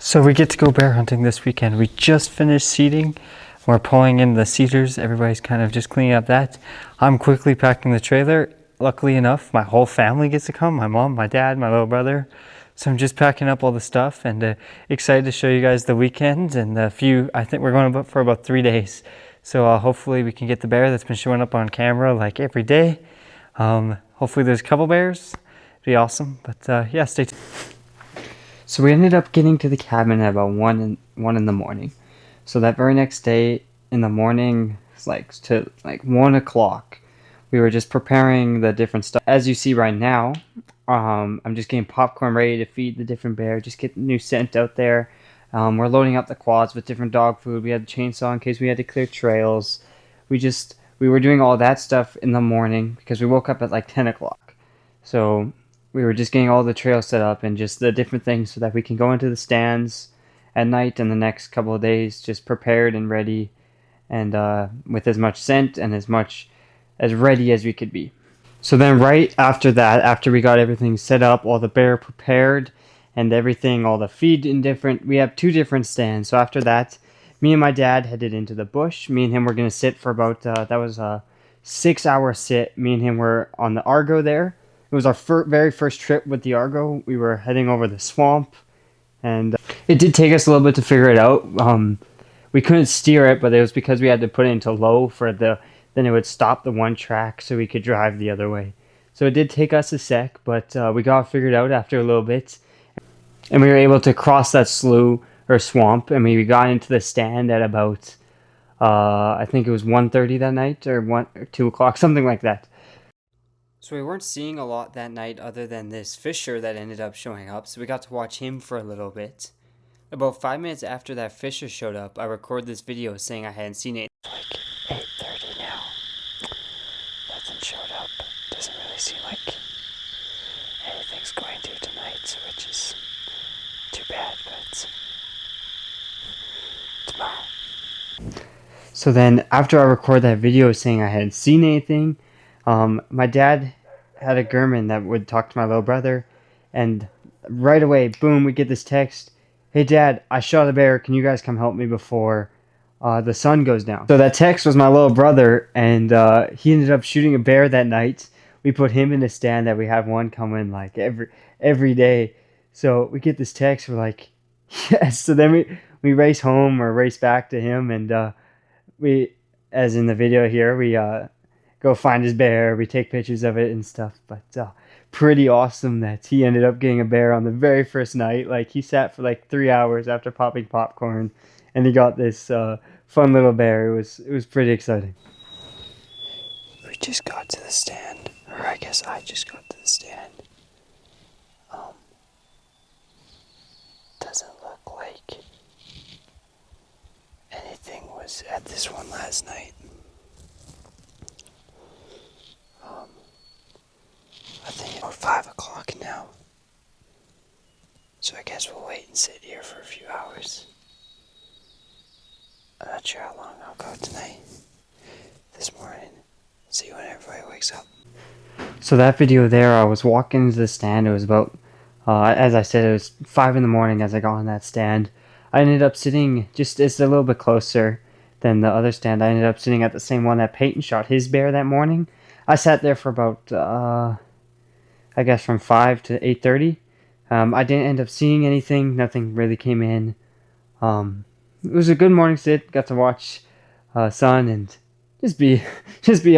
So we get to go bear hunting this weekend. We just finished seeding. We're pulling in the cedars. Everybody's kind of just cleaning up that. I'm quickly packing the trailer. Luckily enough, my whole family gets to come. My mom, my dad, my little brother. So I'm just packing up all the stuff and excited to show you guys the weekend and the few, I think we're going for about 3 days. So hopefully we can get the bear that's been showing up on camera like every day. Hopefully there's a couple bears. It'd be awesome. But yeah, stay tuned. So we ended up getting to the cabin at about 1 in the morning. So that very next day in the morning, it's like 1 o'clock, we were just preparing the different stuff. As you see right now, I'm just getting popcorn ready to feed the different bear, just get the new scent out there. We're loading up the quads with different dog food. We had the chainsaw in case we had to clear trails. We were doing all that stuff in the morning because we woke up at like 10 o'clock. So we were just getting all the trails set up and just the different things so that we can go into the stands at night and the next couple of days just prepared and ready and with as much scent and as ready as we could be. So then right after that, after we got everything set up, all the bear prepared and everything, all the feed in we have 2 different stands. So after that, me and my dad headed into the bush. Me and him were going to sit for about, that was a 6-hour sit. Me and him were on the Argo there. It was our very first trip with the Argo. We were heading over the swamp, and it did take us a little bit to figure it out. We couldn't steer it, but it was because we had to put it into low then it would stop the one track so we could drive the other way. So it did take us a sec, but we got it figured out after a little bit, and we were able to cross that slough or swamp, and we got into the stand at about, I think it was 1:30 that night, or 2 o'clock, something like that. So we weren't seeing a lot that night other than this fisher that ended up showing up, so we got to watch him for a little bit. About 5 minutes after that fisher showed up, I recorded this video saying I hadn't seen it. It's like 8:30 now. Nothing showed up. Doesn't really seem like anything's going to tonight, which is too bad, but tomorrow. So then after I recorded that video saying I hadn't seen anything, my dad had a Garmin that would talk to my little brother, and right away, boom, we get this text, "Hey Dad, I shot a bear, can you guys come help me before the sun goes down?" So that text was my little brother, and he ended up shooting a bear that night. We put him in a stand that we have one coming like every day. So we get this text, we're like, yes. So then we race home or race back to him, and we, as in the video here, we go find his bear, we take pictures of it and stuff, but pretty awesome that he ended up getting a bear on the very first night. Like, he sat for like 3 hours after popping popcorn, and he got this fun little bear. It was pretty exciting. We just got to the stand, or I guess I just got to the stand. Doesn't look like anything was at this one last night. I think it's about 5 o'clock now. So I guess we'll wait and sit here for a few hours. I'm not sure how long I'll go tonight. This morning. See when everybody wakes up. So that video there, I was walking into the stand. It was about, as I said, it was 5 in the morning as I got on that stand. I ended up sitting it's a little bit closer than the other stand. I ended up sitting at the same one that Peyton shot his bear that morning. I sat there for about, I guess from 5 to 8:30. I didn't end up seeing anything. Nothing really came in. It was a good morning sit. Got to watch sun and just be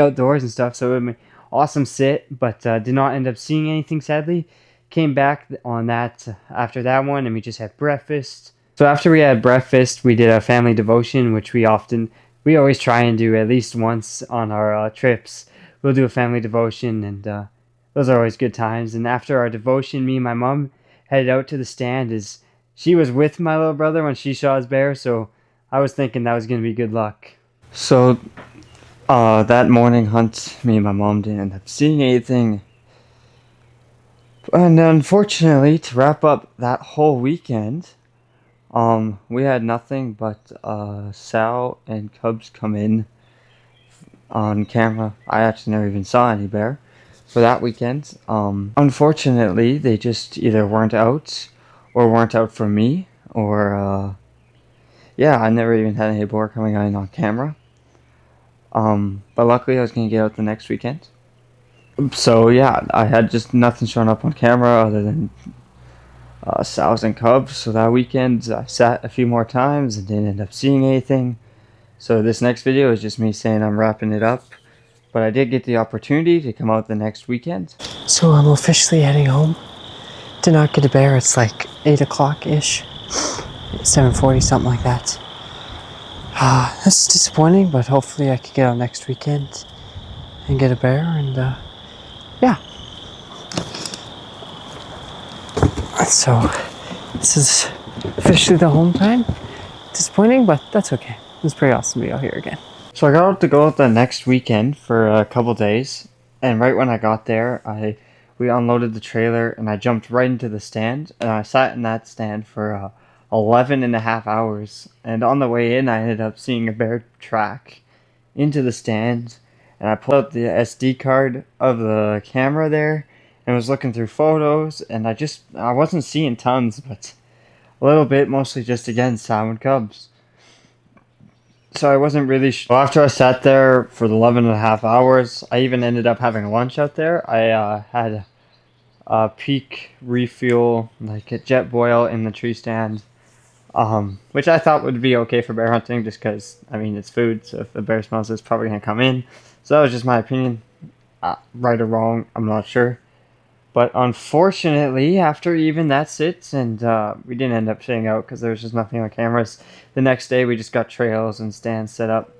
outdoors and stuff. So it was an awesome sit, but did not end up seeing anything, sadly. Came back on that after that one, and we just had breakfast. So after we had breakfast, we did a family devotion, which we always try and do at least once on our trips. We'll do a family devotion, and those are always good times. And after our devotion, me and my mom headed out to the stand. As she was with my little brother when she shot his bear, so I was thinking that was going to be good luck. So that morning hunt, me and my mom didn't end up seeing anything. And unfortunately, to wrap up that whole weekend, we had nothing but Sal and Cubs come in on camera. I actually never even saw any bear for that weekend. Unfortunately, they just either weren't out or weren't out for me. or yeah, I never even had any boar coming in on camera. But luckily I was gonna get out the next weekend. So yeah, I had just nothing showing up on camera other than sows and cubs. So that weekend I sat a few more times and didn't end up seeing anything. So this next video is just me saying I'm wrapping it up. But I did get the opportunity to come out the next weekend. So I'm officially heading home. Did not get a bear. It's like 8 o'clock-ish. 7:40, something like that. That's disappointing, but hopefully I can get out next weekend and get a bear, and yeah. So this is officially the home time. Disappointing, but that's okay. It's pretty awesome to be out here again. So I got out to go out the next weekend for a couple days, and right when I got there, we unloaded the trailer and I jumped right into the stand, and I sat in that stand for 11 and a half hours. And on the way in, I ended up seeing a bear track into the stand, and I pulled out the SD card of the camera there and was looking through photos, and I wasn't seeing tons, but a little bit, mostly just again sow and cubs. So I wasn't really well, after I sat there for the 11 and a half hours, I even ended up having lunch out there. I had a Peak refuel, like a Jetboil in the tree stand, which I thought would be okay for bear hunting just because, I mean, it's food, so if the bear smells it, it's probably going to come in. So that was just my opinion. Right or wrong, I'm not sure. But unfortunately, after even that sits, and we didn't end up staying out because there was just nothing on cameras. The next day, we just got trails and stands set up.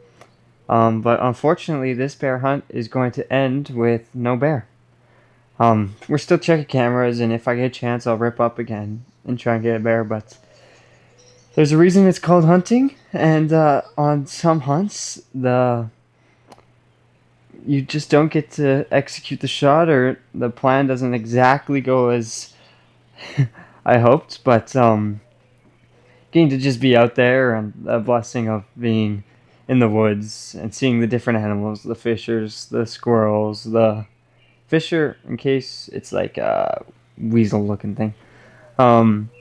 But unfortunately, this bear hunt is going to end with no bear. We're still checking cameras, and if I get a chance, I'll rip up again and try and get a bear. But there's a reason it's called hunting, and on some hunts, you just don't get to execute the shot, or the plan doesn't exactly go as I hoped. But getting to just be out there, and the blessing of being in the woods and seeing the different animals, the fishers, the squirrels, the fisher, in case it's like a weasel looking thing.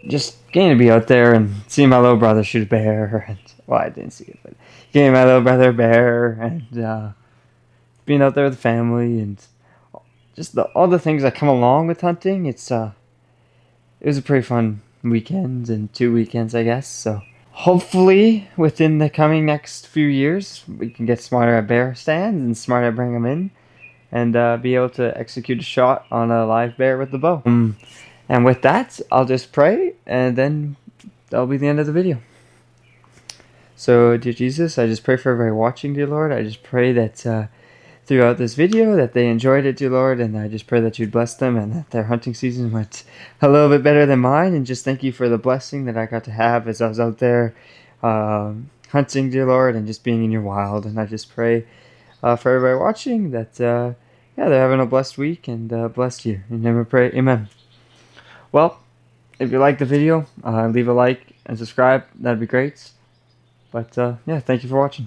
Just getting to be out there and seeing my little brother shoot a bear, and well, I didn't see it, but getting my little brother a bear, and being out there with the family, and just all the things that come along with hunting. It was a pretty fun weekend and 2 weekends, I guess. So hopefully within the coming next few years, we can get smarter at bear stands and smarter at bringing them in, and be able to execute a shot on a live bear with the bow. And with that, I'll just pray, and then that'll be the end of the video. So, dear Jesus, I just pray for everybody watching, dear Lord. I just pray that throughout this video that they enjoyed it, dear Lord, and I just pray that you'd bless them and that their hunting season went a little bit better than mine, and just thank you for the blessing that I got to have as I was out there hunting, dear Lord, and just being in your wild. And I just pray for everybody watching that yeah, they're having a blessed week and blessed year. In your name we pray, amen. Well, if you liked the video, leave a like and subscribe. That'd be great. But yeah, thank you for watching.